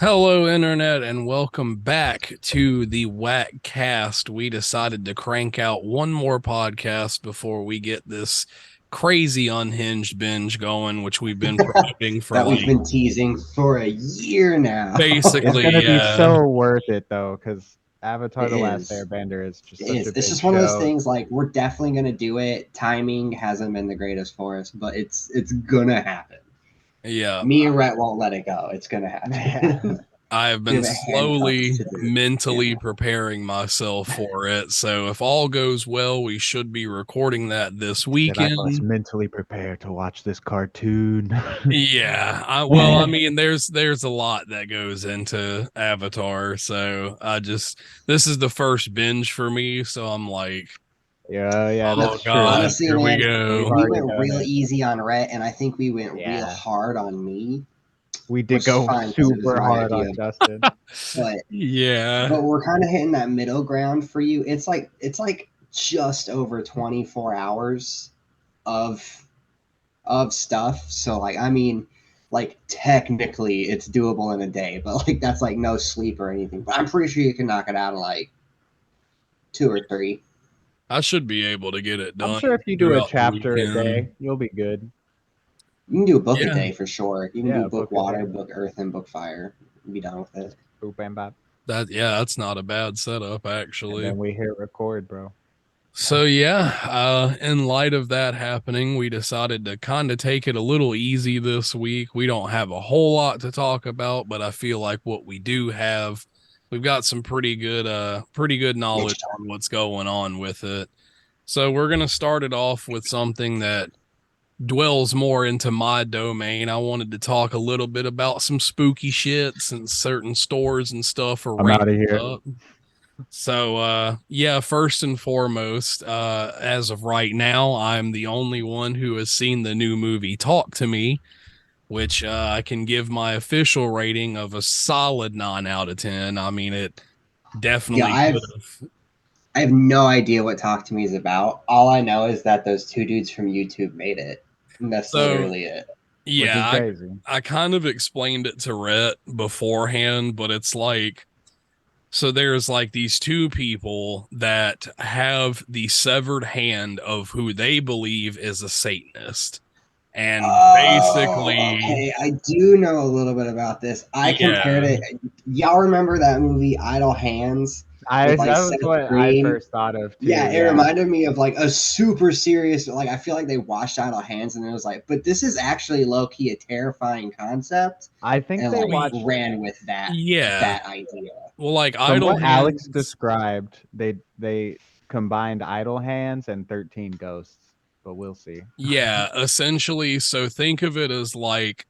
Hello, Internet, and welcome back to the W.A.K cast. We decided to crank out one more podcast before we get this crazy Unhinged binge going, which we've been promoting for That we've like been teasing for a year now. It's basically, gonna be so worth it though, because Avatar: It The Last is. Airbender is just It such is. a It's big just one of those show. things like we're definitely gonna do it. Timing hasn't been the greatest for us, but it's gonna happen. yeah. Me and Rhett won't let it go. It's gonna Yeah. happen. I have we been have it handcuffed slowly to do it. mentally Yeah. preparing myself for it. So if all goes well, we should be recording that this That I must weekend. mentally prepare to watch this cartoon. Yeah, I mean, there's a lot that goes into Avatar, so this is the first binge for me, so I'm like, Yeah, oh that's true. God, Honestly, here we man, We've go. we already went done real it. easy on Rhett, and I think we went real Yeah, hard on me, we did which is go fine because it was super my hard idea. on Justin. But Yeah, but we're kind of hitting that middle ground for you. It's like just over 24 hours of stuff. So like I mean, like technically it's doable in a day, but like that's like no sleep or anything. But I'm pretty sure you can knock it out in like two or three. I should be able to get it I'm done sure if you do a throughout the chapter a weekend. day, you'll be good. You can do a book a Yeah, day for sure. You can do Yeah, book book a water, day. book earth, and book fire. Be done with it. Boop and bop. that's not a bad setup And actually. then we hit record, bro. So yeah, in light of that happening, we decided to kind of take it a little easy this week. We don't have a whole lot to talk about, but I feel like what we do have, we've got some pretty good knowledge Ninja on what's going on with it. So we're gonna start it off with something that dwells more into my domain. I wanted to talk a little bit about some spooky shit since certain stores and stuff are I'm out of ramped here. up. So yeah, first and foremost, as of right now, I'm the only one who has seen the new movie Talk to Me, which I can give my official rating of a solid 9 out of 10. I mean, it Yeah, definitely could have. I have no idea what Talk to Me is about. All I know is that those two dudes from YouTube made it. And that's So literally it. Which yeah, is crazy. I kind of explained it to Rhett beforehand, but it's like, so there's like these two people that have the severed hand of who they believe is a Satanist. And Oh, basically, okay. I do know a little bit about this. I compared yeah, it. Y'all remember that movie Idle Hands I with like that was Seth what I Green? first thought of too. Yeah, it Yeah, reminded me of like a super serious. Like I feel like they watched Idle Hands and it was like, but this is actually low key a terrifying concept, I think and they like watched ran with yeah. that idea. Well, like from Idle what Alex Hands, described. They combined Idle Hands and 13 Ghosts, but we'll see. yeah, essentially. So think of it as like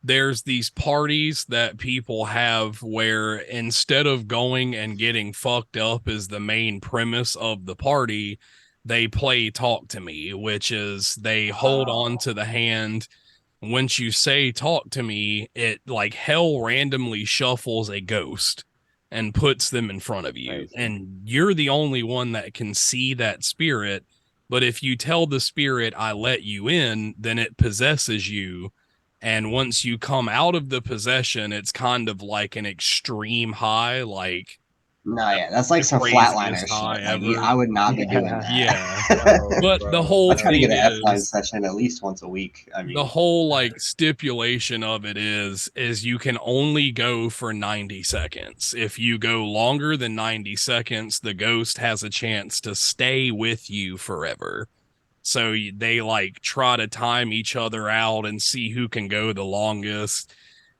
there's these parties that people have where instead of going and getting fucked up as the main premise of the party, they play Talk to Me, which is they hold on Oh, to the hand. Once you say talk to me, it like hell randomly shuffles a ghost and puts them in front of you. Crazy. And you're the only one that can see that spirit. But if you tell the spirit, I let you in, then it possesses you. And once you come out of the possession, it's kind of like an extreme high, like no, yeah, that's like the some flatliner craziest shit. high Like ever. I would not be doing Yeah. Yeah. that. No, But the bro. whole I try to get thing an F line is, session at least once a week. I the mean, whole like stipulation of it is you can only go for 90 seconds. If you go longer than 90 seconds, the ghost has a chance to stay with you forever. So they like try to time each other out and see who can go the longest.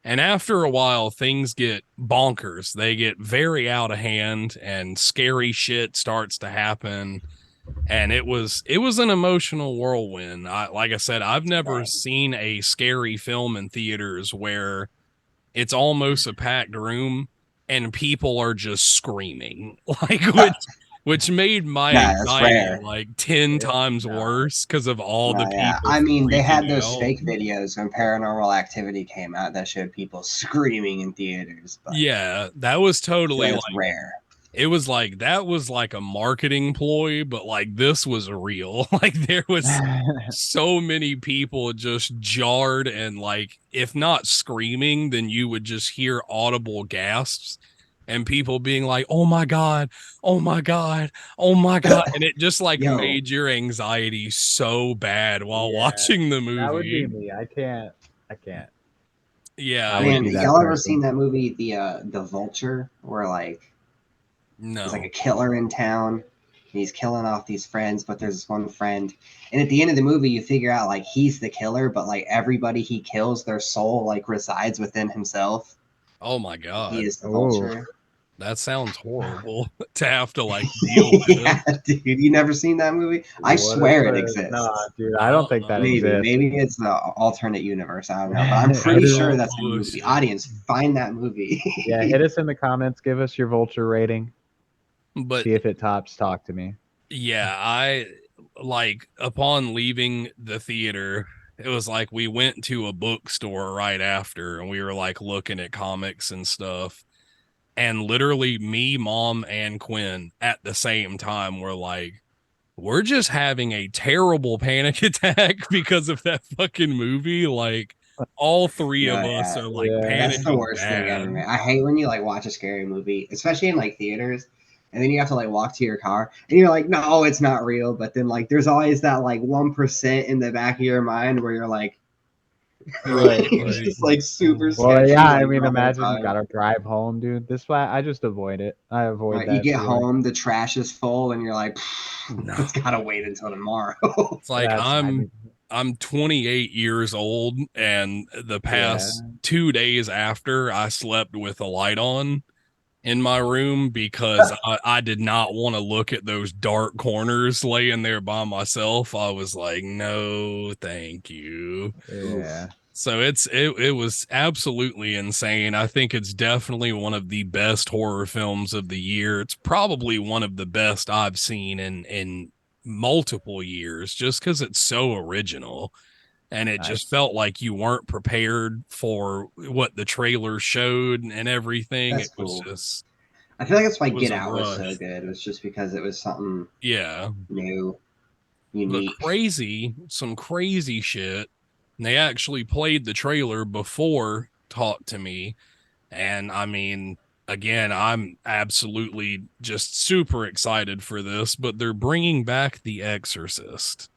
And after a while, things get bonkers. They get very out of hand and scary shit starts to happen. And it was an emotional whirlwind. Like I said, I've never dang. seen a scary film in theaters where it's almost a packed room and people are just screaming, like which made my Nah, that's anxiety rare. like 10 Yeah, times no. worse because of all the No, yeah. people I mean, they had freaking those out. fake videos when Paranormal Activity came out that showed people screaming in theaters, but Yeah, that was I feel totally like like it's rare. it was like that was like a marketing ploy, but like this was real. Like there was so many people just jarred and like if not screaming, then you would just hear audible gasps and people being like, "Oh my god, oh my god, oh my god," and it just like Yo, made your anxiety so bad while Yeah, watching the that would be movie. me. I can't. I can't. Yeah, I would man, be it's that y'all ever seen person. that movie, the Vulture, where like there's like no. a killer in town, and he's killing off these friends, but there's this one friend, and at the end of the movie, you figure out like he's the killer, but like everybody he kills, their soul like resides within himself. Oh my He god. is the Oh, Vulture. That sounds horrible to have to like deal with. Yeah, dude, you never seen that movie? I what a swear it twist! No, exists. dude, I don't think that Uh, Maybe, exists. maybe it's the alternate universe. I don't know, but I'm I pretty do. sure no that's a movie. bullshit. Audience, find that movie. Yeah, hit us in the comments. Give us your vulture rating. But See if it tops Talk to Me. yeah, I like upon leaving the theater, it was like we went to a bookstore right after and we were like looking at comics and stuff. And literally me, mom, and Quinn at the same time were like, we're just having a terrible panic attack because of that fucking movie. Like all three No, of us yeah, are like Yeah. that's the panicking worst thing ever, bad. man. I hate when you like watch a scary movie, especially in like theaters, and then you have to like walk to your car, and you're like, no, it's not real. But then like, there's always that like 1% in the back of your mind where you're like, Right. you're Like, just like super Well, sketchy yeah. I like mean, the whole imagine you time. gotta drive home, dude. This why I just avoid it. I avoid Right, you that get feeling. home, the trash is full, and you're like, no. it's gotta wait until tomorrow. It's like That's. I mean. I'm 28 years old and the Yeah. past 2 days after I slept with a light on in my room because I did not want to look at those dark corners laying there by myself. I was like, no, thank you. Oof. Yeah. So it was absolutely insane. I think it's definitely one of the best horror films of the year. It's probably one of the best I've seen in multiple years just because it's so original and it Nice. just felt like you weren't prepared for what the trailer showed and everything. That's It was cool. just I feel like that's why it was Get a Out was so rush. good. It was just because it was something Yeah. new, But unique. some crazy shit. And they actually played the trailer before Talk to Me. And I mean, again, I'm absolutely just super excited for this, but they're bringing back The Exorcist.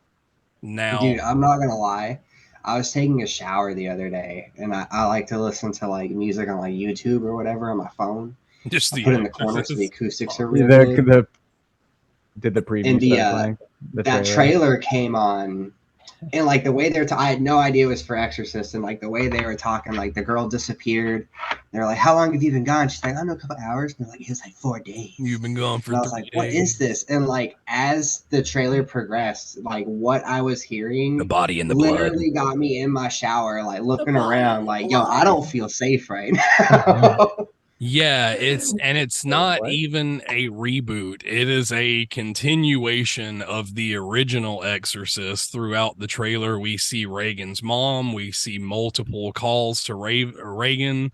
Now, Dude, I'm not gonna lie. I was taking a shower the other day, and I like to listen to like music on like YouTube or whatever on my phone. just I The put it in the corner so the Exorcist. acoustics Oh, are real The good. the did the And preview the start playing? The that trailer. trailer came on, and like the way I had no idea it was for Exorcist, and like the way they were talking, like the girl disappeared. They're like, "How long have you been gone?" She's like, "I don't know, a couple hours." And they're like, "It was like 4 days." you've been gone for And I was three like, "What is days. this?" And like as the trailer progressed, like what I was The hearing body and the blood. literally got me in my shower, like The looking body around, and the like, "Yo, I blood. don't feel safe right now." Yeah, it's Wait, not what? even a reboot. It is a continuation of the original Exorcist. Throughout the trailer, we see Reagan's mom, we see multiple calls to Reagan.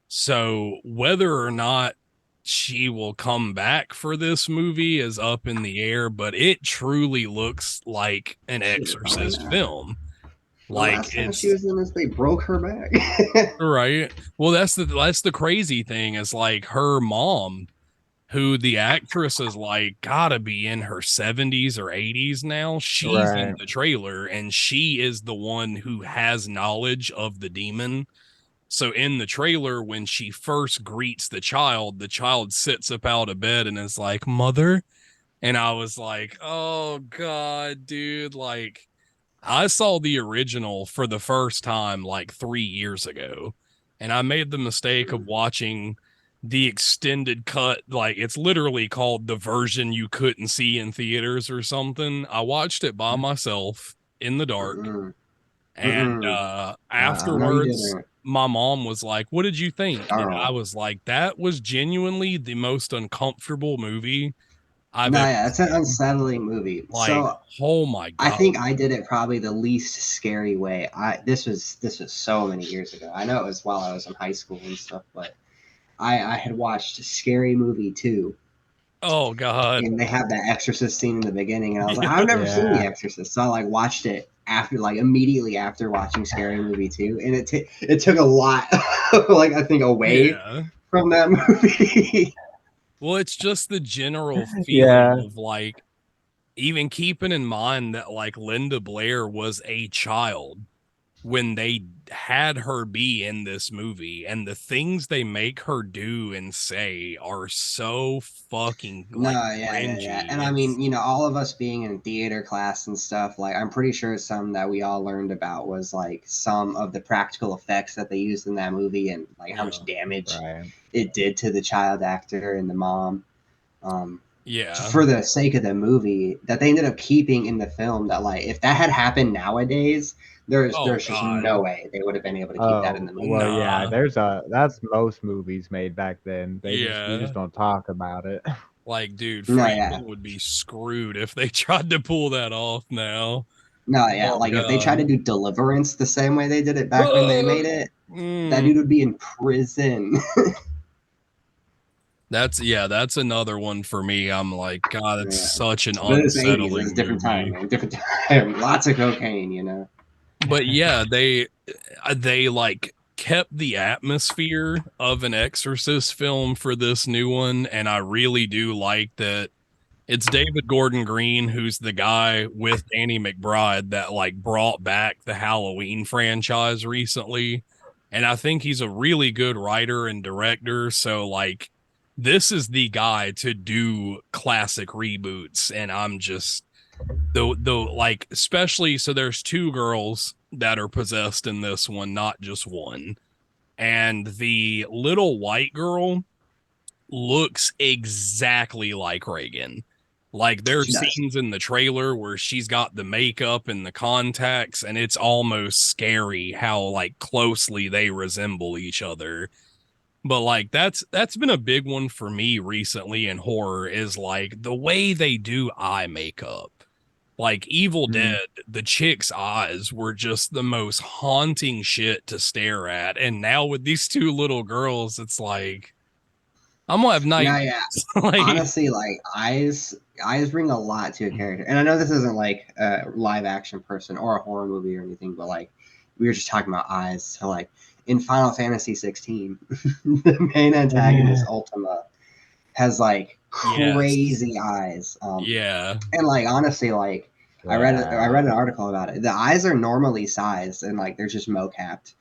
So whether or not she will come back for this movie is up in the air, but it truly looks like an Shit, probably Exorcist not. film. The Like last time she it's was in this, they broke her back. right. Well, that's the crazy thing is like her mom, who the actress is like gotta be in her 70s or 80s now. She's in Right. the trailer and she is the one who has knowledge of the demon. So in the trailer, when she first greets the child sits up out of bed and is like, "Mother." And I was like, "Oh God, dude!" Like I saw the original for the first time like 3 years ago, and I made the mistake of watching the extended cut. Like it's literally called the version you couldn't see in theaters or something. I watched it by myself in the dark, Mm-mm. and Mm-mm. Uh-uh. No, you afterwards, didn't. my mom was like, "What did you think?" And I Oh. was like, "That was genuinely the most uncomfortable movie I've No, ever yeah, it's an seen." unsettling movie. Like, So oh my I God. think I did it probably the least scary way. This was so many years ago. I know it was while I was in high school and stuff, but I had watched Scary Movie 2, Oh God. and they have that Exorcist scene in the beginning, and I was like, I've never seen The Yeah. Exorcist, so I like watched it after, like immediately after watching Scary Movie 2, and it took a lot, like I think, away Yeah. from that movie. Well, it's just the general feeling Yeah. of like, even keeping in mind that like Linda Blair was a child when they had her be in this movie, and the things they make her do and say are so fucking No, like yeah. cringy. And I It's mean, you know, all of us being in theater class and stuff, like, I'm pretty sure some that we all learned about was like some of the practical effects that they used in that movie and like how much yeah. damage Right. it did to the child actor and the mom. Um, Yeah. for the sake of the movie, that they ended up keeping in the film, that like if that had happened nowadays, Oh there's just God. no way they would have been able to keep that in Oh, the well, movie. yeah, Nah. that's most movies made back then. We Yeah. just don't talk about it. Like, dude, No, yeah. Frankel would be screwed if they tried to pull that off now. No, yeah, Oh like if they tried to God. do Deliverance the same way they did it back when they Uh, made it, that mm. dude would be in prison. That's yeah, that's another one for me. I'm like, God, it's Yeah. such an But it's the 80s, it's unsettling a different time, movie. man. Different time. Lots of cocaine, you know. But yeah, they like kept the atmosphere of an Exorcist film for this new one, and I really do like that it's David Gordon Green who's the guy with Danny McBride that like brought back the Halloween franchise recently. And I think he's a really good writer and director, so like this is the guy to do classic reboots, and I'm just the like, especially so there's two girls that are possessed in this one, not just one. And the little white girl looks exactly like Reagan. Like there are She does. scenes in the trailer where she's got the makeup and the contacts, and it's almost scary how like closely they resemble each other. But like that's been a big one for me recently in horror, is like the way they do eye makeup. Like Evil Mm. Dead, the chick's eyes were just the most haunting shit to stare at. And now with these two little girls, it's like I'm gonna have No, nightmares. yeah. Like, Honestly, like eyes bring a lot to a character. And I know this isn't like a live action person or a horror movie or anything, but like we were just talking about eyes. So like in Final Fantasy 16, the main antagonist Ultima has like yes, crazy eyes. yeah, And like honestly, like I Yeah. read an article about it. The eyes are normally sized and like they're just mocapped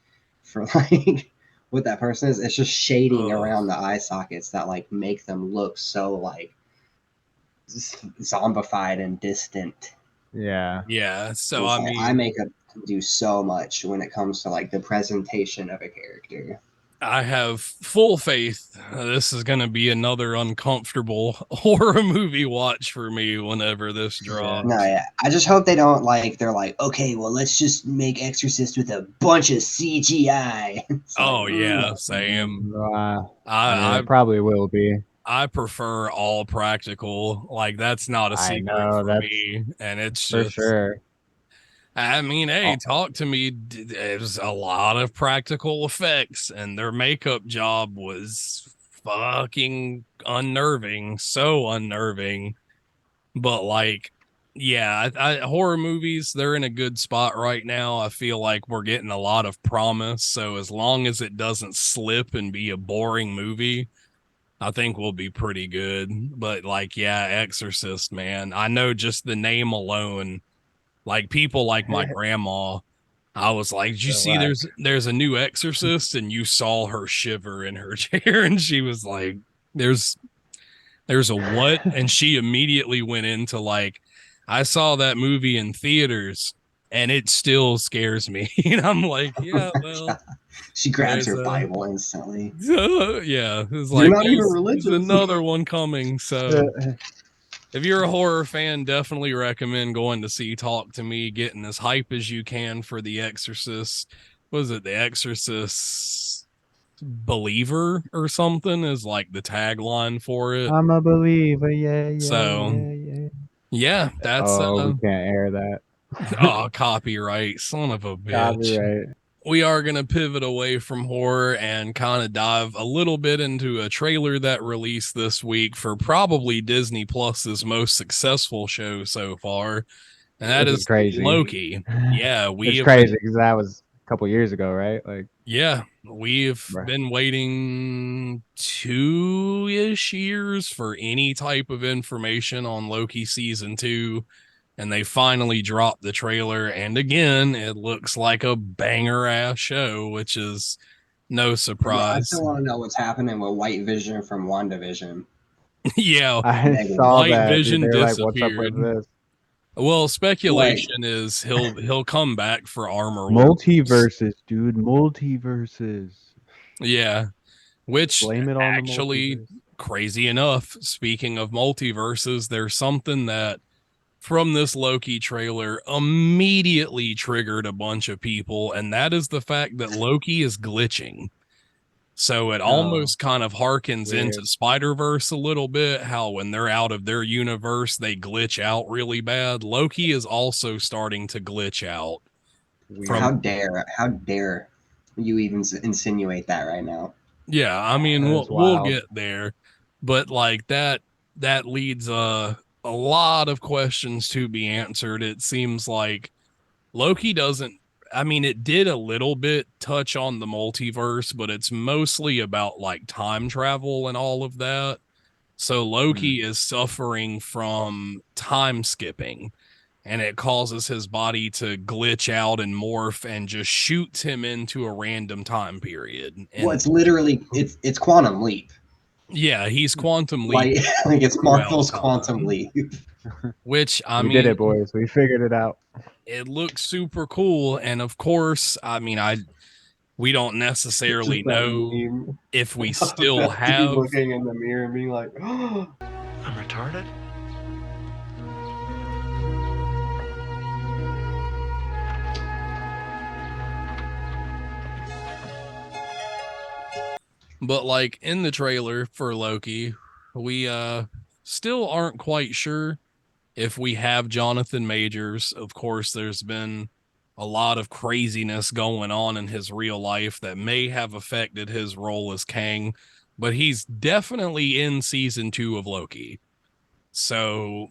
for like what that person is. It's just shading ugh, around the eye sockets that like make them look so like zombified and distant. Yeah. yeah. So It's I like eye mean, makeup can do so much when it comes to like the presentation of a character. I have full faith this is gonna be another uncomfortable horror movie watch for me whenever this Yeah. No, drops. yeah. I just hope they don't like. They're like, okay, well, let's just make Exorcist with a bunch of CGI. It's like, Oh yeah, same. I mean, I it probably will be. I prefer all practical. Like that's not a I secret know for that's me, and it's for just. sure. I mean, hey, Oh, talk to me. There's a lot of practical effects, and their makeup job was fucking unnerving, so unnerving. But like, yeah, horror movies, they're in a good spot right now. I feel like we're getting a lot of promise. So as long as it doesn't slip and be a boring movie, I think we'll be pretty good. But like, yeah, Exorcist, man, I know just the name alone, like people like my grandma, I was like, "Did you see like, there's a new Exorcist?" And you saw her shiver in her chair, and she was like, "There's there's a what?" And she immediately went into like, "I saw that movie in theaters, and it still scares me." And I'm like, "Yeah, well, she grabs there's her a." Bible instantly. Yeah, it's You're like not even there's religious. another one coming. So if you're a horror fan, definitely recommend going to see Talk to Me, getting as hype as you can for The Exorcist. Was it The Exorcist Believer or something? Is like the tagline for it. I'm a believer. Yeah, yeah, So yeah, yeah. yeah, that's Oh, we can't air that. oh, copyright, son of a bitch. Copyright. we are going to pivot away from horror and kind of dive a little bit into a trailer that released this week for probably Disney Plus's most successful show so far, and that Which is is crazy. Loki. Yeah, we It's have crazy been because that was a couple years ago, right? Like, yeah, we've bruh. been waiting 2-ish years for any type of information on Loki season 2, and they finally dropped the trailer, and again, it looks like a banger ass show, which is no Bro, I surprise. still want to know what's happening with White Vision from WandaVision. Yeah, I Negative. saw White that, dude. Vision They're like, "What's up with disappeared. this Well, Like, speculation is he'll come back for Armor Wars. multiverses, dude? Multiverses. Yeah, which Blame it on the actually, multiverse." crazy enough, speaking of multiverses, there's something that from this Loki trailer immediately triggered a bunch of people, and that is the fact that Loki is glitching. So it Oh, almost kind of harkens into weird, Spider-Verse a little bit, how when they're out of their universe, they glitch out really bad. Loki is also starting to glitch out from, weird. how dare you even insinuate that right now? yeah, I mean, we'll That's we'll wild. get there, but like that leads a lot of questions to be answered. It seems like Loki doesn't, I mean, it did a little bit touch on the multiverse, but it's mostly about like time travel and all of that. So Hmm. Loki is suffering from time skipping, and it causes his body to glitch out and morph and just shoots him into a random time period. Well, And it's literally it's Quantum Leap. yeah, he's quantum Like leaping like it's throughout Marvel's Quantum time, Leap. which I We did mean, it, boys. We figured it out. it looks super cool. And of course, I mean, we don't necessarily Just that know meme if we still about dude have, looking in the mirror and being like, oh, I'm retarded? but like in the trailer for Loki, we still aren't quite sure if we have Jonathan Majors. Of course, there's been a lot of craziness going on in his real life that may have affected his role as Kang, but he's definitely in season 2 of Loki. So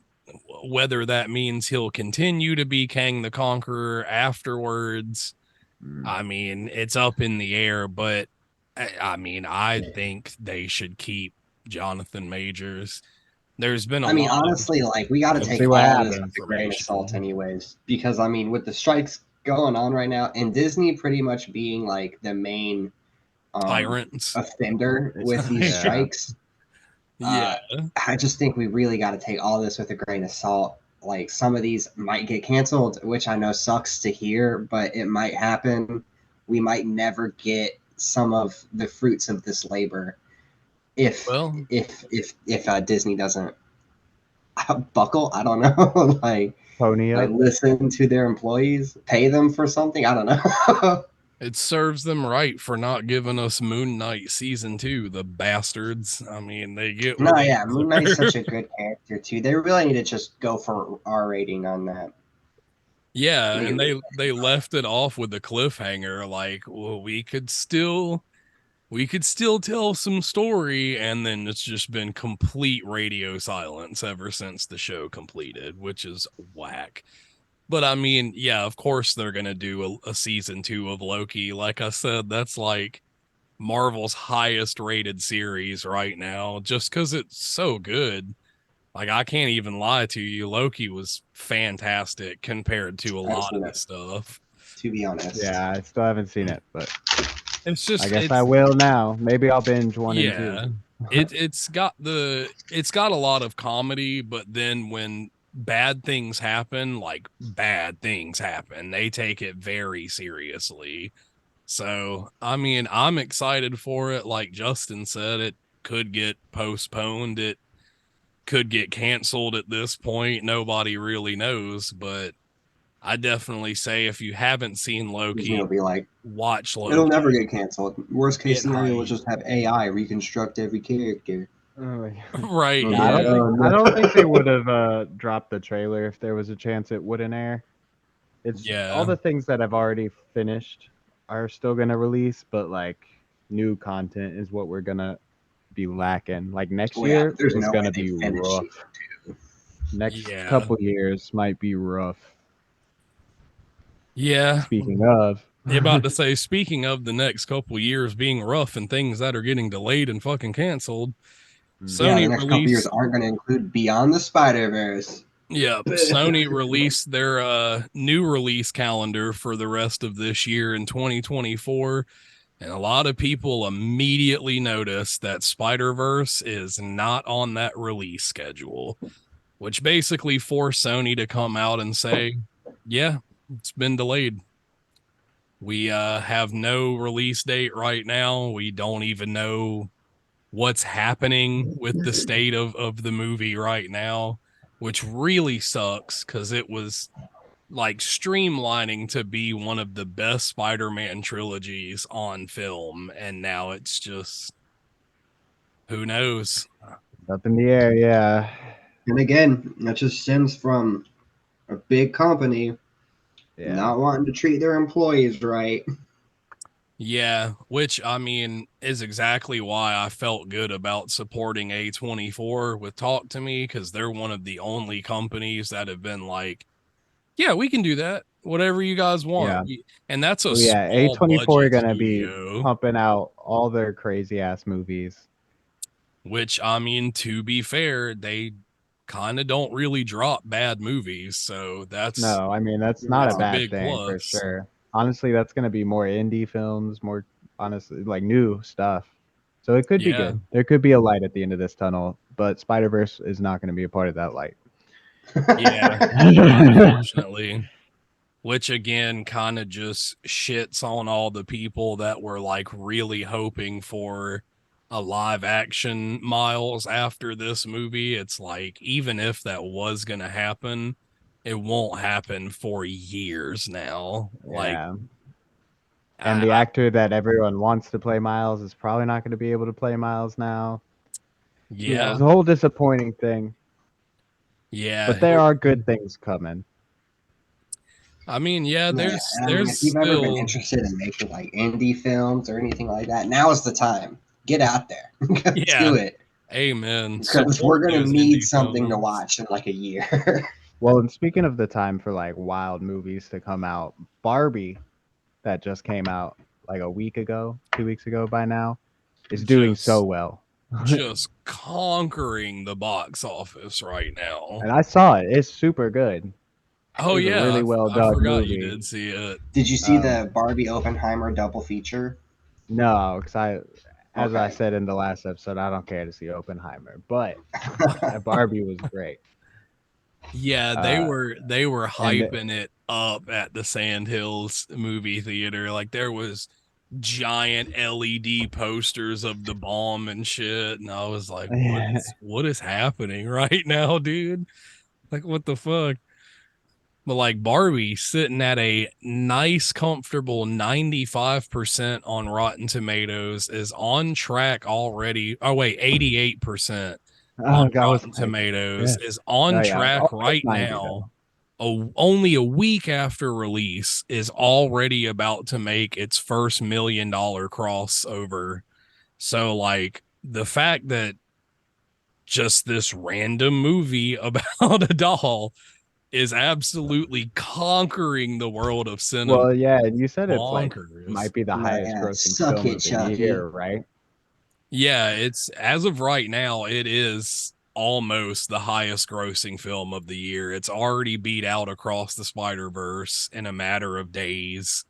whether that means he'll continue to be Kang the Conqueror afterwards, Mm. I mean, it's up in the air, but I mean, I think they should keep Jonathan Majors. There's been a I mean, lot of honestly, like we got to We'll take see what all this with happens. a grain of salt, information. anyways, because I mean, with the strikes going on right now, and Disney pretty much being like the main Tyrants. offender with these Yeah. strikes, Yeah. uh, I just think we really got to take all this with a grain of salt. Like some of these might get canceled, which I know sucks to hear, but it might happen. We might never get some of the fruits of this labor if Well, Disney doesn't buckle. I don't know, Pony like up. listen to their employees, pay them for something. I don't know. it serves them right for not giving us Moon Knight season 2, the bastards. I mean, they get No, what they yeah, Moon Knight's deserve. such a good character too. They really need to just go for R rating on that. Yeah, They and really, they left it off with a cliffhanger like, well, we could still tell some story, and then it's just been complete radio silence ever since the show completed, which is whack. But I mean, yeah, of course they're gonna do a season 2 of Loki. Like I said, that's like Marvel's highest rated series right now, just because it's so good. Like I can't even lie to you, Loki was fantastic compared to a I haven't lot seen of the it, stuff. to be honest. Yeah, I still haven't seen it, but It's I just guess I it's will now. Maybe I'll binge one and two. yeah. It's got a lot of comedy, but then when bad things happen, like bad things happen, they take it very seriously. So, I mean, I'm excited for it. Like Justin said, it could get postponed. It could get canceled at this point. Nobody really knows, but I definitely say if you haven't seen Disney Loki, will be like, watch it'll Loki. never get canceled. Worst case Get scenario, we'll hype. just have AI reconstruct every character. Oh, yeah. Right. We'll No, be I like, don't Yeah. think oh I no. don't think they would have dropped the trailer if there was a chance it wouldn't air. It's all Yeah. the things that I've already finished. are still gonna release, but like new content is what we're gonna be lacking. Like next Well, yeah, year but there's is no way gonna they be finish rough. season two. Next Yeah. couple years might be rough. Yeah. Speaking of, About to say, speaking of the next couple years being rough and things that are getting delayed and fucking canceled, Yeah, Sony the next couple years released aren't going to include Beyond the Spider Verse. yeah, Sony released their new release calendar for the rest of this year in 2024. And a lot of people immediately noticed that Spider-Verse is not on that release schedule, which basically forced Sony to come out and say, yeah, it's been delayed. We have no release date right now. We don't even know what's happening with the state of the movie right now, which really sucks because it was like streamlining to be one of the best Spider-Man trilogies on film, and now it's just who knows. up in the air, yeah. And again, that just stems from a big company Yeah. not wanting to treat their employees right. Yeah, which I mean is exactly why I felt good about supporting A24 with Talktome because they're one of the only companies that have been like, yeah, we can do that. Whatever you guys want. Yeah. And that's a Well, yeah, small A24 are budget gonna be studio, pumping out all their crazy ass movies. which I mean, to be fair, they kind of don't really drop bad movies. So No, I mean that's not a that's a No. bad big thing for plus. sure. Honestly, that's gonna be more indie films, more honestly like new stuff. So it could be Yeah. good. There could be a light at the end of this tunnel, but Spider Verse is not gonna be a part of that light. Yeah. Unfortunately. Which again kind of just shits on all the people that were like really hoping for a live action Miles after this movie. It's like, even if that was going to happen, it won't happen for years now. Like, Yeah. And the I actor that everyone wants to play Miles is probably not going to be able to play Miles now. yeah, It's a whole disappointing thing, yeah. but there are good things coming. I mean, yeah, Yeah, there's and I mean, there's if you've ever been still interested in making like indie films or anything like that, now is the time. Get out there, yeah, do it, amen. because we're Support gonna those need indie something to films. watch in like a year. Well, and speaking of the time for like wild movies to come out, Barbie that just came out like a week ago, 2 weeks ago by now, is doing so Just well. just conquering the box office right now. And I saw it. It's super good. It Oh was a yeah, really well I done forgot you movie. did see it. Did you see Um, the Barbie Oppenheimer double feature? no, because as I Okay. said in the last episode, I don't care to see Oppenheimer, but Barbie was great. Yeah, Uh, they were and hyping it up at the Sandhills movie theater. Like there was giant LED posters of the bomb and shit, and I was like, what is happening right now, dude? Like what the fuck? But like Barbie sitting at a nice, comfortable 95% on Rotten Tomatoes is on track already. Oh, wait, 88% on oh, I was Rotten like, Tomatoes yeah. is on Oh yeah, track almost right 90 now. though. Only a week after release is already about to make its first $1 million crossover. So, like, the fact that just this random movie about a doll is absolutely conquering the world of cinema. Well, yeah, and you said it's like Bonkers. might be the No, highest yeah, grossing suck film it, of the Chucky. year, right? Yeah, it's as of right now, it is almost the highest grossing film of the year. It's already beat out Across the Spider-Verse in a matter of days.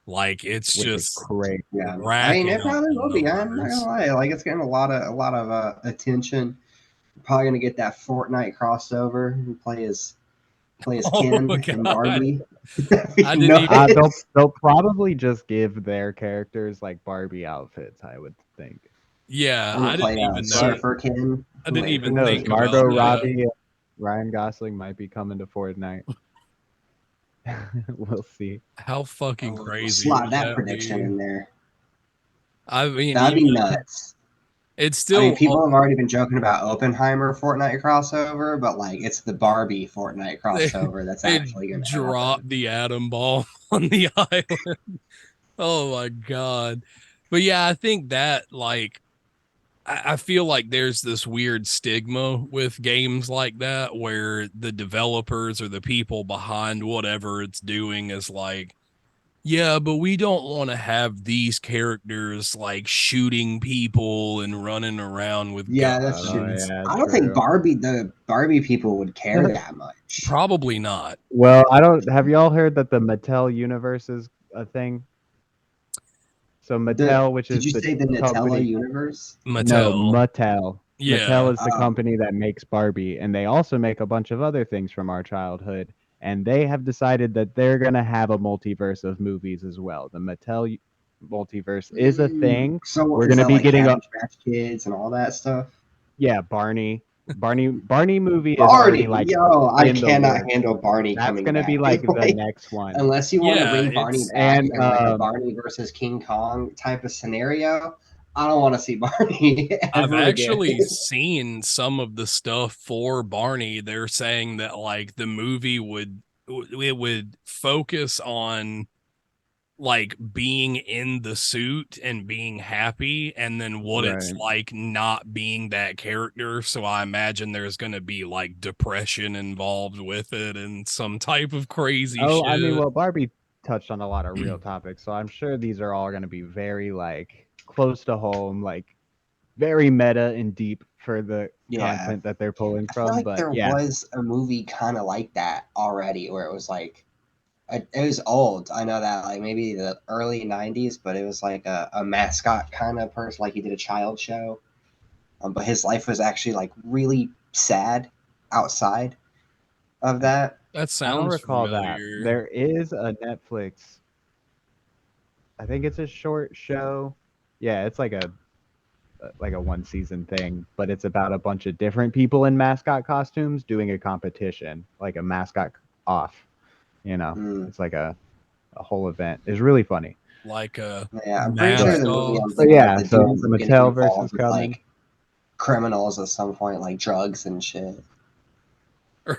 Like it's Which is just crazy. Yeah, I mean, racking it up probably the will be. I'm not gonna numbers. lie. Like, it's getting a lot of attention. Probably gonna get that Fortnite crossover and play as Oh my Ken and god. Barbie. I Be didn't even nuts. They'll probably just give their characters like Barbie outfits, I would think. yeah, I'm gonna I didn't play even know. But Surfer Ken. I didn't Wait, who even who was knows? think it? Margot about that. Robbie, and Ryan Gosling might be coming to Fortnite. We'll see. How fucking We'll crazy slot would that that prediction be? in there. I mean, That'd yeah, be nuts. it's I mean, still people have already been joking about Oppenheimer Fortnite crossover, but like, it's the Barbie Fortnite they crossover that's they actually gonna happen. dropped the atom bomb on the island. Oh my god. But yeah, I think that like I feel like there's this weird stigma with games like that where the developers or the people behind whatever it's doing is like, yeah, but we don't want to have these characters like shooting people and running around with Yeah, that's true. Oh guns. yeah, I don't think true. The Barbie people would care that much. Probably not. Well, I don't. Have y'all heard that the Mattel universe is a thing? So Mattel, which Did is you the say the Nutella company. universe? No, Mattel. Mattel. Yeah. Mattel is the company that makes Barbie, and they also make a bunch of other things from our childhood. And they have decided that they're gonna have a multiverse of movies as well. The multiverse is a thing. So We're is gonna that be like getting a Cabbage Patch Kids and all that stuff? yeah, Barney movie is already Barney, like yo, I in the cannot works. handle Barney That's coming gonna be back. like the Like, next one. unless you want to Yeah, bring Barney it's back And in like a Barney versus King Kong type of scenario, I don't want to see Barney I've ever again. actually seen some of the stuff for Barney. They're saying that like the movie it would focus on like being in the suit and being happy and then what it's right. like not being that character. So I imagine there's going to be like depression involved with it and some type of crazy Oh, I mean, shit. well, Barbie touched on a lot of real topics, so I'm sure these are all going to be very like close to home, like very meta and deep for the Yeah, content that they're pulling I feel from. like But there yeah, was a movie kind of like that already, where it was like it was old. I know that, like maybe the early '90s, but it was like a mascot kind of person. Like he did a child show, but his life was actually like really sad outside of that. That I don't sounds recall that. familiar. There is a Netflix. I think it's a short show. Yeah, it's like a one season thing, but it's about a bunch of different people in mascot costumes doing a competition, like a mascot off. You know, Mm. it's like a whole event. It's really funny. Like a Yeah, I'm pretty sure But the movie mascot. I'm but thinking of, yeah, the so dude ends up getting Mattel versus involved with coming. like criminals at some point, like drugs and shit.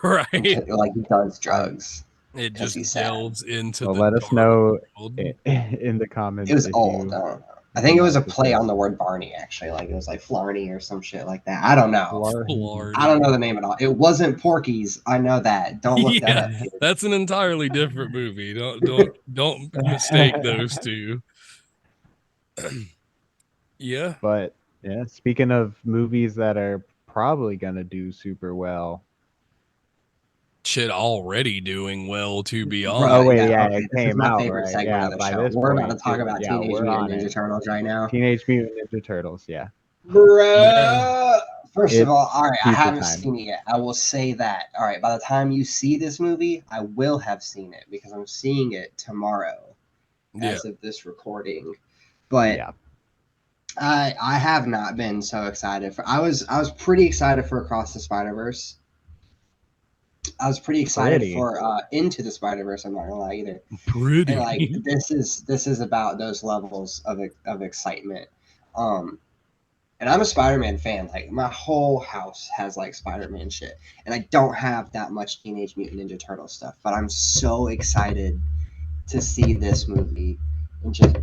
Right. Like he does I drugs It because just he's sad. delves into Well, the let us dark know world. in the It comments was old. I don't know. I if you think it know was a if it's play a on the word Barney, actually. Like it was like Flarney or some shit like that. I don't know. Florida. I don't Flarty. know the name at all. It wasn't Porky's. I know that. Don't look that Yeah, up, kids. that's an entirely different movie. Don't mistake those two. Yeah. But yeah, speaking of movies that are probably gonna do super well. Shit already doing well, to be Oh Bro, wait, yeah, honest. yeah, okay. it This is came my out favorite right. segment Yeah, of the by show. this We're about to point talk too. about Yeah, Teenage we're Mutant on Ninja it. Turtles right now. Teenage Mutant Ninja Turtles. Yeah, Yeah. Bruh. First of all, all it's right, I pizza haven't time. seen it yet. I will say that. All right, by the time you see this movie, I will have seen it because I'm seeing it tomorrow Yeah. as of this recording. But Yeah, I have not been so excited for. I was pretty excited for Across the Spider Verse. I was pretty excited pretty. for Into the Spider Verse. I'm not gonna lie either. And like Pretty. this is about those levels of excitement. Um, and I'm a Spider-Man fan. Like my whole house has like Spider-Man shit, and I don't have that much Teenage Mutant Ninja Turtle stuff. But I'm so excited to see this movie and just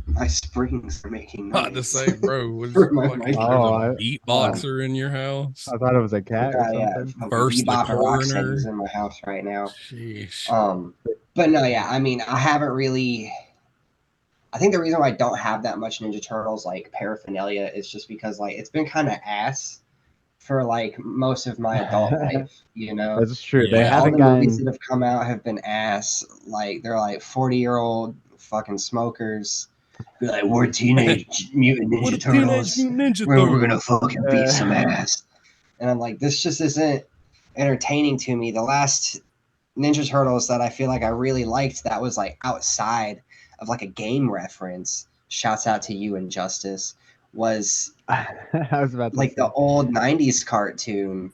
my springs are making Not to noise say, bro, was for my fucking mic. there's a Oh, Um, beatboxer in your house. I thought it was a cat or yeah, something. fucking Burst the Bebop and Rocksteady is coroner. in my house right now. Sheesh. Um, but no, yeah, I mean, I haven't really. I think the reason why I don't have that much Ninja Turtles like paraphernalia is just because like it's been kind of ass for like most of my adult life, you know. That's true. They Like Yeah. all haven't the movies gotten. that have come out have been ass. Like they're like 40-year-old fucking smokers. Be like, we're Teenage Mutant What a Ninja teenage Turtles. mutant ninja We're gonna turtle. fucking beat some ass. And I'm like, this just isn't entertaining to me. The last Ninja Turtles that I feel like I really liked that was like outside of like a game reference. Shouts out to you, Injustice. Was I was about to like the say. old '90s cartoon,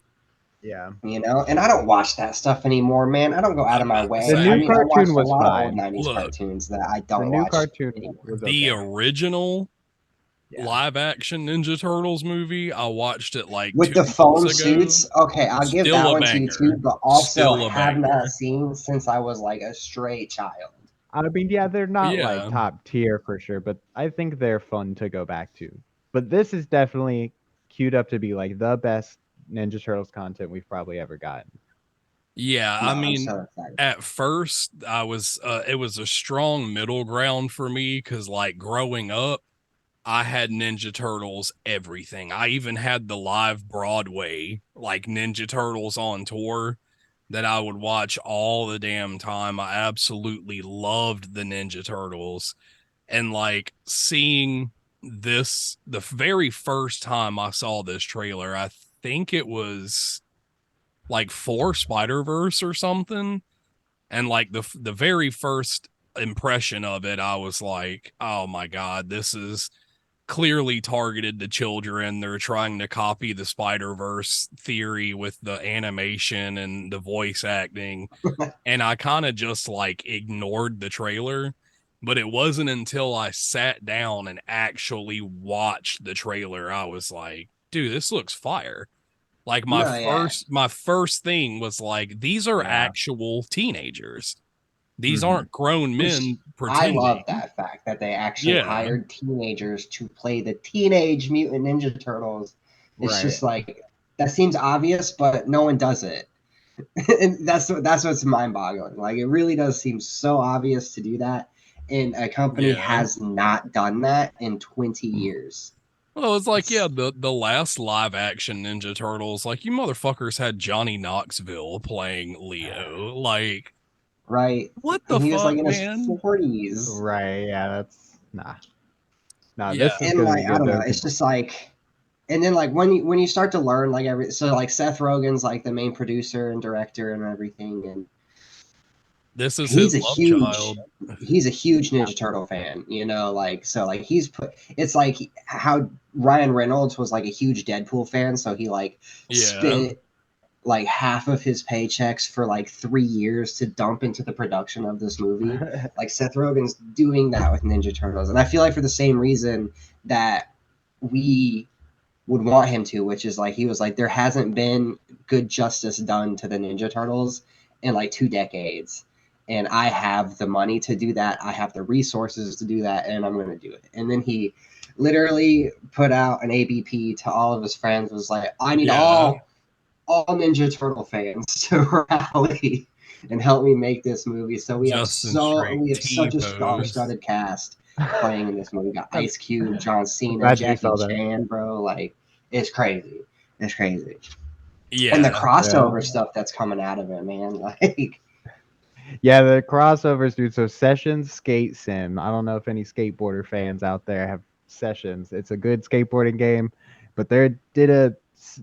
Yeah, and I don't watch that stuff anymore, man. I don't go out I'm of my about to the way. I new say, mean, I cartoon watched a was lot of old fine. '90s look, cartoons that I The don't new watch cartoon anymore. was the okay. original Yeah. live action Ninja Turtles movie, I watched it like With two the months foam ago. suits, okay, I'll give Still that a one to you too, banger. but also Still a have not banger. seen since I was like a stray child. I mean, yeah, they're not like Yeah. top tier for sure, but I think they're fun to go back to. But this is definitely queued up to be like the best Ninja Turtles content we've probably ever gotten. Yeah, No, I I'm mean, so excited. at first I was it was a strong middle ground for me cuz like growing up I had Ninja Turtles everything. I even had the live Broadway like Ninja Turtles on tour that I would watch all the damn time. I absolutely loved the Ninja Turtles. And like seeing this the very first time I saw this trailer, I think it was like for Spider-Verse or something. And like the very first impression of it, I was like, oh my God, this is clearly targeted to children. They're trying to copy the Spider-Verse theory with the animation and the voice acting. And I kind of just like ignored the trailer. But it wasn't until I sat down and actually watched the trailer, I was like, dude, this looks fire. Like No, yeah. my first thing was like, these are Yeah. actual teenagers. These Hmm. aren't grown Which men I love pretending. that fact that they actually Yeah. hired teenagers to play the Teenage Mutant Ninja Turtles. It's Right. just like that seems obvious, but no one does it. And that's what's mind-boggling. Like it really does seem so obvious to do that, and a company Yeah. has not done that in 20 years. Well, it's like, yeah, It's the last live action Ninja Turtles, like you motherfuckers had Johnny Knoxville playing Leo. Like, right, what the and he was fuck, like in his man? 40s, Right. Yeah, that's nah. Nah, Yeah. this is and gonna be like I good don't know, though. it's 'Cause just like, and then like when you start to learn like every so like Seth Rogen's like the main producer and director and everything, and This is his he's a love huge child. he's a huge Ninja Turtle fan, you know, like so like he's put it's like how Ryan Reynolds was like a huge Deadpool fan, so he like Yeah. spent like half of his paychecks for like 3 years to dump into the production of this movie. Like Seth Rogen's doing that with Ninja Turtles, and I feel like for the same reason that we would want him to, which is like he was like there hasn't been good justice done to the Ninja Turtles in like 2 decades. And I have the money to do that. I have the resources to do that, and I'm going to do it. And then he literally put out an ABP to all of his friends. Was like, I need Yeah. all Ninja Turtle fans to rally and help me make this movie. So Justin straight we have T such a pose. star-studded cast playing in this movie. We got I'm Ice Cube, John Cena, glad you Jackie saw that. Chan, bro. Like it's crazy. It's crazy. And the Yeah. Yeah. crossover stuff that's coming out of it, man. Like Yeah, the crossovers, dude. So Sessions Skate Sim. I don't know if any skateboarder fans out there have Sessions. It's a good skateboarding game, but they did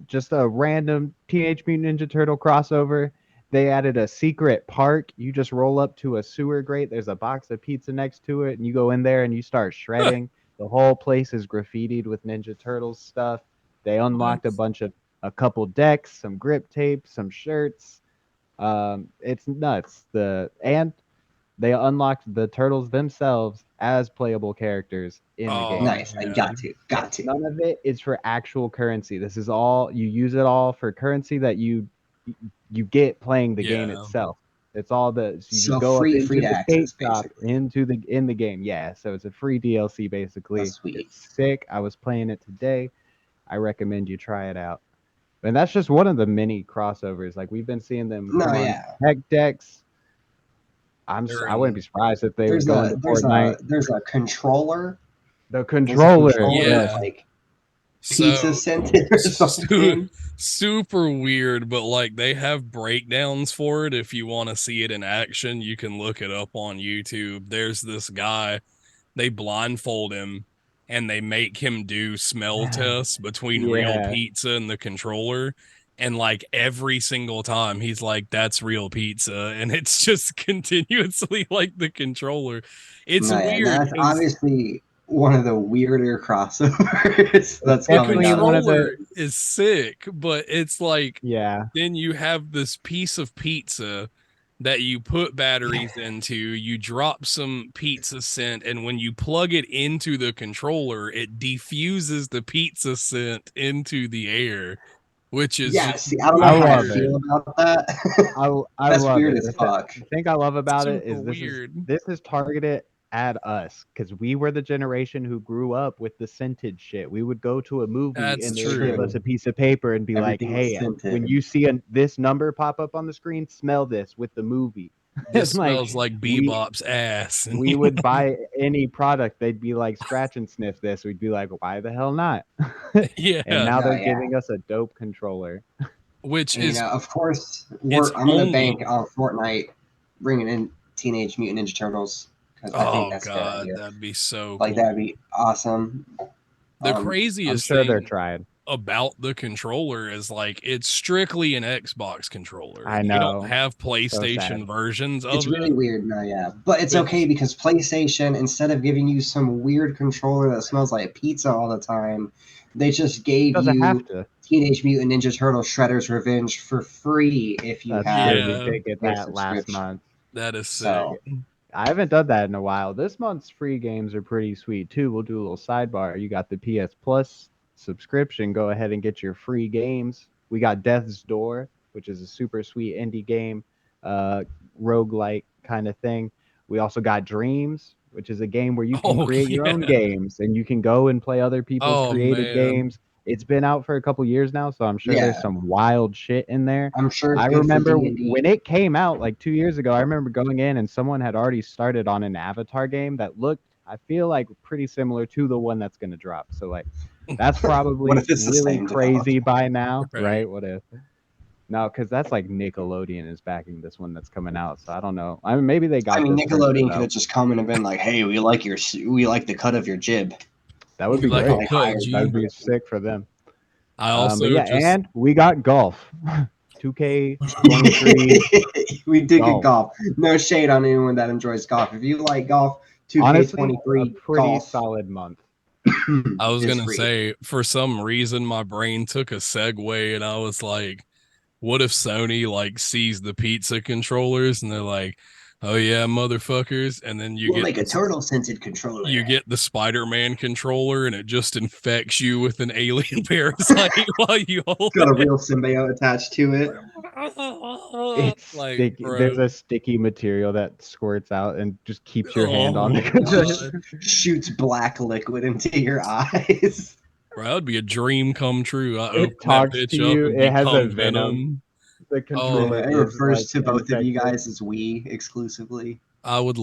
just a random Teenage Mutant Ninja Turtle crossover. They added a secret park. You just roll up to a sewer grate. There's a box of pizza next to it, and you go in there and you start shredding. The whole place is graffitied with Ninja Turtles stuff. They What? unlocked a couple decks, some grip tape, some shirts. It's nuts. And they unlocked the turtles themselves as playable characters in the Oh game. nice. Like man. got to. None of it is for actual currency. This is all you use it all for currency that you get playing the game Yeah. itself. It's all so you just So go up free into to the skate access, shop basically. in the game. Yeah, so it's a free DLC That's basically. sweet. It's sick. I was playing it today. I recommend you try it out. And that's just one of the many crossovers. Like we've been seeing them No, come on yeah. tech decks. They're I wouldn't be in surprised if they would go into Fortnite. There's a controller. The There's a controller, controller yes. with yeah. like pizza So scented or su- something. super weird, but like they have breakdowns for it. If you want to see it in action, you can look it up on YouTube. There's this guy, they blindfold him and they make him do smell tests between real Yeah. pizza and the controller. And like every single time he's like, that's real pizza. And it's just continuously like the controller. It's No, yeah, weird that's because obviously one of the weirder crossovers It's that's the coming definitely down the one of controller the is sick, but it's like yeah. then you have this piece of pizza that you put batteries into, you drop some pizza scent, and when you plug it into the controller, it diffuses the pizza scent into the air. which is Yeah, just see, I don't know I how I love weird. it. feel about that. I That's love weird it. as fuck. The thing I love about it Super is weird. this is targeted at us because we were the generation who grew up with the scented shit. We would go to a movie That's and they It's would give true. us true. a piece of paper and be like, Everything was "Hey, when scented. you see this number pop up on the screen, smell this with the movie." This And like smells like we Bebop's ass. And we would buy any product, they'd be like, "Scratch and sniff this." We'd be like, "Why the hell not?" And yeah, now No, they're yeah. giving us a dope controller. which And, is of course, it's I'm gonna only bank on Fortnite bringing in Teenage Mutant Ninja Turtles because I think oh that's a good god, idea. that'd be so Like cool. that'd be awesome. The I'm craziest sure they're thing trying. about the controller is like it's strictly an Xbox controller. I They don't know. have So PlayStation sad. versions It's of really it, weird, no, yeah, but it's okay which because PlayStation, instead of giving you some weird controller that smells like pizza all the time, they just gave Doesn't have you to. Teenage Mutant Ninja Turtle Shredder's Revenge for free if you That's have true. We yeah, did get their that last subscription. month. that is sick. So I haven't done that in a while. This month's free games are pretty sweet too. We'll do a little sidebar. You got the PS Plus subscription. Go ahead and get your free games. We got Death's Door, which is a super sweet indie game, uh, roguelike kind of thing. We also got Dreams, which is a game where you can Oh create your own yeah. games and you can go and play other people's Oh created man. games. It's been out for a couple years now, so I'm sure there's yeah, some wild shit in there. I'm sure it's I good for remember D&D. when it came out like 2 years ago. I remember going in and someone had already started on an Avatar game that looked, I feel like, pretty similar to the one that's going to drop. So like, that's What probably if it's the really same developer? crazy by now, Right. right? What if? No, because that's like Nickelodeon is backing this one that's coming out. So I don't know. I mean, maybe they I got mean, this printed Nickelodeon could out. have just come in and been like, "Hey, we like the cut of your jib." That would We be like a great. Probably cut, hired That them would G. be for sick for them. I But also yeah, just and we got golf, 2K23 we did get golf. golf. No shade on anyone that enjoys golf. If you like golf, Honestly, a 2K23 pretty golf solid month. I was is gonna free. say for some reason my brain took a segue and I was like, what if Sony like sees the pizza controllers and they're like, oh yeah, motherfuckers, and then We'll make a turtle scented controller. you get the Spider-Man controller and it just infects you with an alien parasite while you hold Got a real symbiote attached to it. it. It's Like, sticky. There's bro. a sticky material that squirts out and just keeps your hand on the Oh controller. god. Shoots black liquid into your eyes. Bro, that would be a dream come true. I It open that talks to bitch up you. and It has a become venom. Venom. The Oh controller Yeah, it is refers like to both of you infected. guys as we exclusively.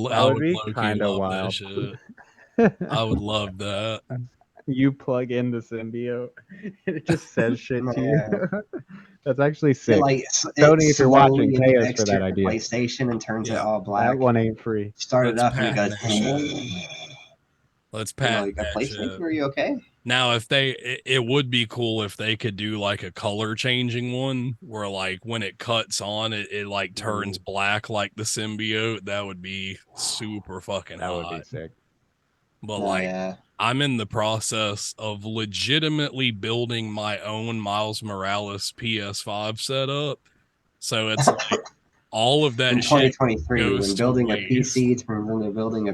That I would would be low key kind of love that wild. shit. I would love that. You plug in the symbiote, and it just says shit to you. Yeah. That's actually It sick. like it Sony, if you're watching, slowly pay us for infects that your idea. PlayStation and turns it Yeah, all That black. one ain't free. Start it let's up and it patent goes. that shit. Let's You're patent like, a that PlayStation? shit. Are you okay? Now, if it would be cool if they could do like a color changing one where like when it cuts on, it like turns Ooh, black like the symbiote. That would be super fucking that would be hot. sick. But Oh like, yeah. I'm in the process of legitimately building my own Miles Morales PS5 setup. So it's like all of In that shit 2023, when goes to building a waste, PC turns into building a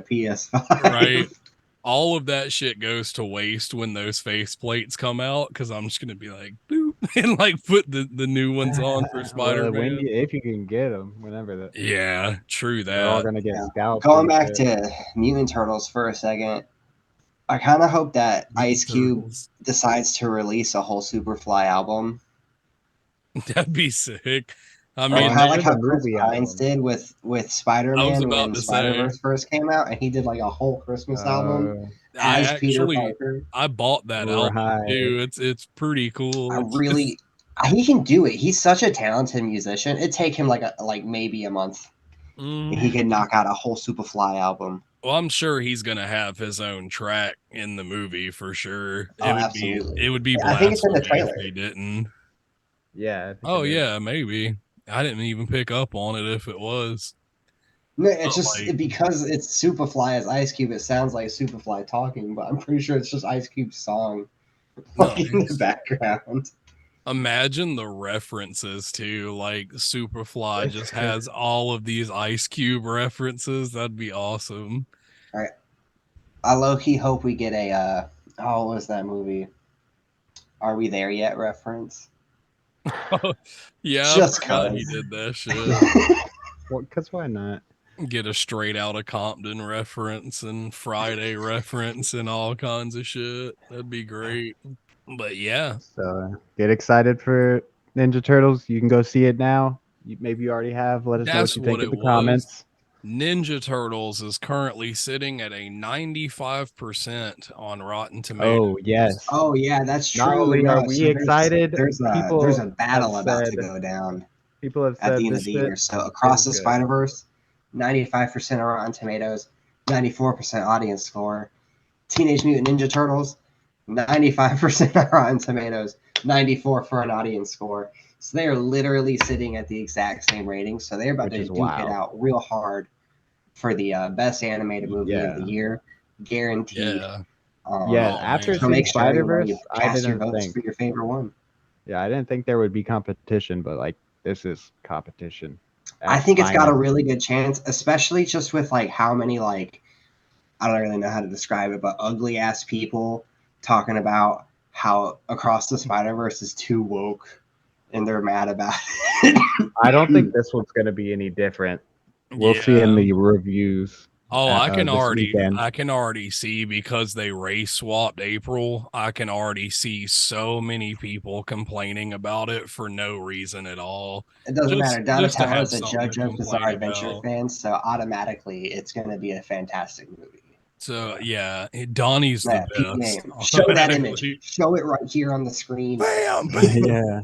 right? PS5. All of that shit goes to waste when those face plates come out because I'm just gonna be like boop and like put the new ones on for Well, when Spider-Man. you, if you can get them, whenever that Yeah, true they're all that. gonna get Yeah. scalped Going and back shit. to Mutant Turtles for a second, I kind of hope that Mutant Ice Cube Turtles. decides to release a whole Superfly album. That'd be sick. I Well, Like mean, and kind they of like did the how Chris movie Pines album. did with I was Spider-Man about when to say Spider-Verse first came out, and he did like a whole Christmas album Uh, I as Peter actually Parker. I bought that album right. too. It's pretty I cool. It's just really, he can do it. He's such a talented musician. It'd take him like maybe a month, and he mm, could knock out a whole Superfly album. well, I'm sure he's gonna have his own track in the movie for sure. Oh, It absolutely. would be I think it's in the blasphemy if trailer. they didn't. Yeah, I think Oh it is. yeah, maybe. I didn't even pick up on it if it was. No, it's But just like because it's Superfly as Ice Cube. It sounds like Superfly talking, but I'm pretty sure it's just Ice Cube's song, like in the nice. background. Imagine the references to like Superfly just has all of these Ice Cube references. That'd be awesome. All right, I low key hope we get a what was that movie? Are we there yet? Reference. Oh, yeah, I Just forgot he cause. did that shit. Yeah. Well, because why not? Get a straight out of Compton reference and Friday reference and all kinds of shit. That'd be great. But yeah, So get excited for Ninja Turtles. You can go see it now. Maybe you already have. Let us know what that's you what think in it the was. comments. Ninja Turtles is currently sitting at a 95% on Rotten Oh, Tomatoes. yes. Oh yeah, that's Not true. only are No, we so excited, there's a people have battle about to said go down at the end of this the shit year. So is across the good. Spider Verse, 95% on Rotten Tomatoes, 94% audience score. Teenage Mutant Ninja Turtles, 95% on Rotten Tomatoes, 94 for an audience score. So they are literally sitting at the exact same rating. So they're about Which to is duke it wild. out real hard for the best animated movie of the Yeah. year, guaranteed. Yeah. Yeah. Oh After So man. seeing make sure Spider-Verse, you I cast your didn't votes for think. your favorite one. Yeah, I didn't think there would be competition, but like this is competition I at its think it's got a finest. really good chance, especially just with like how many like I don't really know how to describe it, but ugly ass people talking about how Across the Spider Verse is too woke and they're mad about it. I don't think this one's going to be any different. We'll see in Yeah. the reviews Oh, this weekend. I can already see because they race swapped April. I can already see so many people complaining about it for no reason at all. It doesn't matter. Just to Donatello have is a something to JoJo's Bizarre complain Adventure about. fan, so automatically it's going to be a fantastic movie. So yeah, Donnie's the Yeah, P best game. Show that image. automatically. Show it right here on the screen. Bam, boom. Yeah.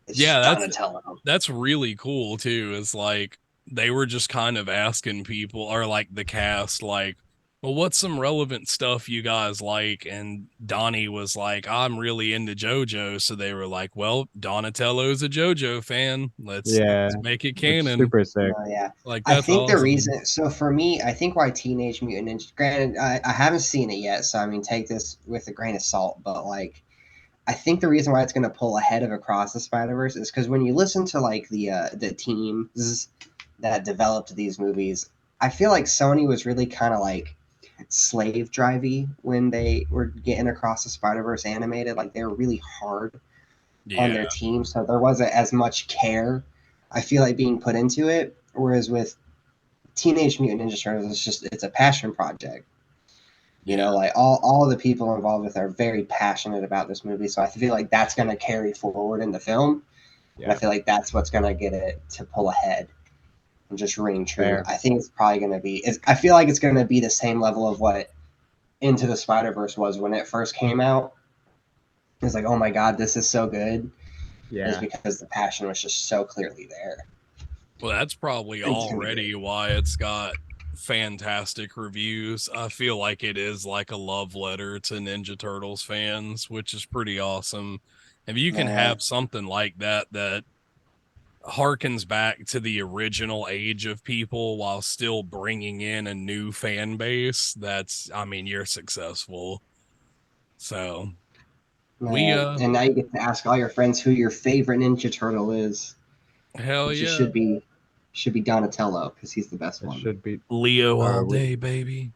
It's Yeah, just Donatello. that's really cool too. Is like they were just kind of asking people or like the cast like, well, what's some relevant stuff you guys like? And Donnie was like, I'm really into JoJo. So they were like, well, Donatello's a JoJo fan. Yeah. Let's make it Which is canon. super sick. Yeah. Like I that's think the awesome. reason, so for me, I think why Teenage Mutant Ninja, granted, I haven't seen it yet, so I mean, take this with a grain of salt, but like, I think the reason why it's going to pull ahead of Across the Spider Verse is because when you listen to like the teams that developed these movies, I feel like Sony was really kind of like slave drivey when they were getting Across the Spider Verse animated. Like they were really hard on Yeah. their team, so there wasn't as much care I feel like being put into it. Whereas with Teenage Mutant Ninja Turtles, it's a passion project. You Yeah. know, like all the people involved with it are very passionate about this movie, so I feel like that's going to carry forward in the film, and I Yeah. feel like that's what's going to get it to pull ahead and just ring true. Fair. I think it's probably going to be. I feel like it's going to be the same level of what Into the Spider Verse was when it first came out. It's like, oh my god, this is so good. Is Yeah. because the passion was just so clearly there. Well, that's probably It's gonna be already good. why it's got fantastic reviews. I feel like it is like a love letter to Ninja Turtles fans, which is pretty awesome. If you can Yeah. have something like that that harkens back to the original age of people while still bringing in a new fan base, that's, I mean, you're successful. So we, And now you get to ask all your friends who your favorite Ninja Turtle is, hell which it yeah, should be Donatello because he's the best It one. should be. Leo all Or day, baby.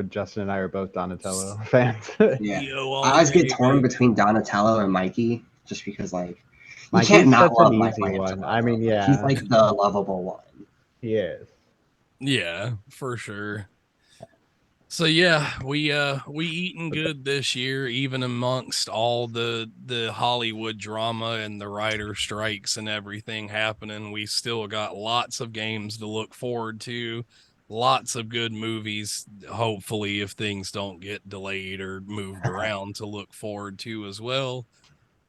Justin and I are both Donatello fans. Yeah, Leo I all always get day, torn baby. between Donatello and Mikey, just because like you can't Mikey's not such an love easy one. I Michelangelo. mean, Like he's yeah, like the lovable one. he is. Yeah, for sure. So yeah, we eating But good this year, even amongst all the Hollywood drama and the writer strikes and everything happening. We still got lots of games to look forward to, lots of good movies, hopefully if things don't get delayed or moved around to look forward to as well.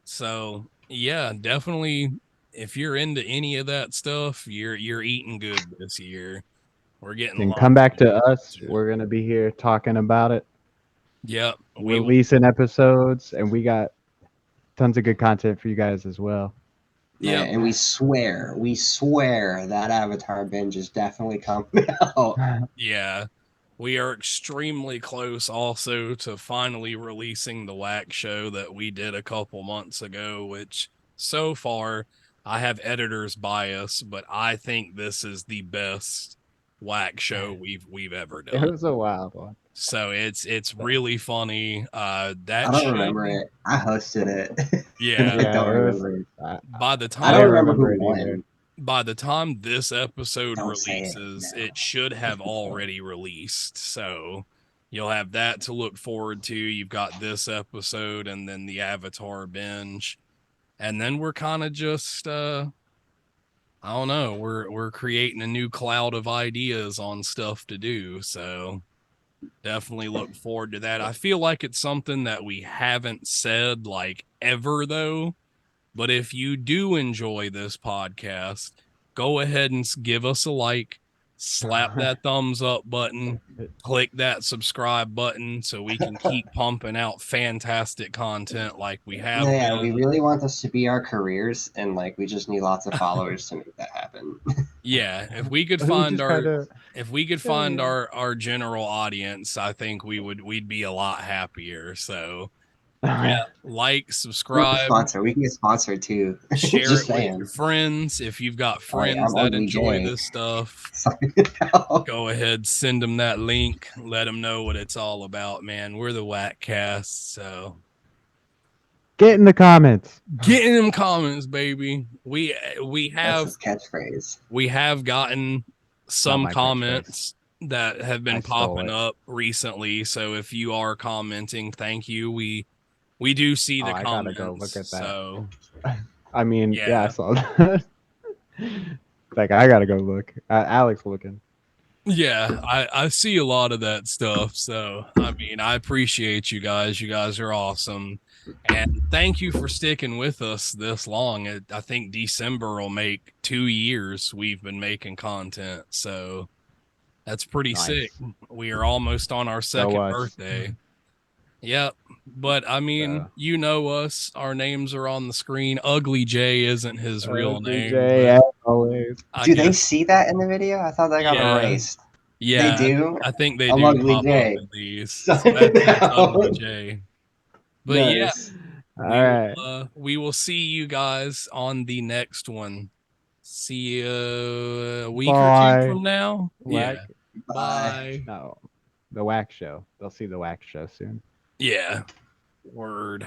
So yeah, definitely if you're into any of that stuff, you're eating good this year. We're getting then come lots back of to good us. shit. We're gonna be here talking about it, Yep, we will. releasing episodes, and we got tons of good content for you guys as well. Yep, And we swear that Avatar binge is definitely coming out. yeah. We are extremely close also to finally releasing the WAK show that we did a couple months ago, which so far I have editor's bias, but I think this is the best WAK show we've ever It done. was a wild one. So it's really funny. I That don't should, remember it. I hosted it. yeah. I don't Yeah, it was. remember it. By the I I don't didn't time remember who remember it either. won. by the time this episode Don't say it. releases, No. it should have already released. So you'll have that to look forward to. You've got this episode and then the Avatar binge. And then we're kind of just I don't know, we're creating a new cloud of ideas on stuff to do. So definitely look forward to that. I feel like it's something that we haven't said like ever though. But if you do enjoy this podcast, go ahead and give us a like, slap that thumbs up button, click that subscribe button so we can keep pumping out fantastic content like we No, have yeah, we been. really want this to be our careers, and like we just need lots of followers to make that happen. Yeah, if we could We find just our had to. if we could find our general audience, I think we'd be a lot happier. So, yeah, like, We're a subscribe, sponsor. We can get sponsored too. share Just it with your saying. friends. If you've got All right, friends I'm that ugly enjoy Jay. this stuff, Sign it out. go ahead, send them that link, let them know what it's all about, man. We're the Whack Cast, so Get in the comments. get in them comments, baby. We That's have his catchphrase. we have gotten Not some my catchphrase. comments that have I been stole popping it. up recently, so if you are commenting, thank you. We do see Oh, the I gotta go look comments, at that. so I mean, yeah, I yeah. saw that. Like, I gotta go look. Alex looking. Yeah, I see a lot of that stuff. So, I mean, I appreciate you guys. You guys are awesome. And thank you for sticking with us this long. I think December will make 2 years we've been making content. So that's pretty sick. Nice. We are almost on our Go second us. birthday. Yep. But I mean, So, you know us. Our names are on the screen. Ugly J isn't his real name, BJ, but as always. I Do they guess, see that in the video? I thought that got yeah. erased. They Yeah, do? I think they I'm do ugly pop up Jay. in these. Sign So it that's Ugly out. J. But yeah, Nice. All right. we will see you guys on the next one. See you a week or two Bye. from now. Whack. Yeah. Bye. Bye. No, the WAK show. They'll see the WAK show soon. Yeah. Word.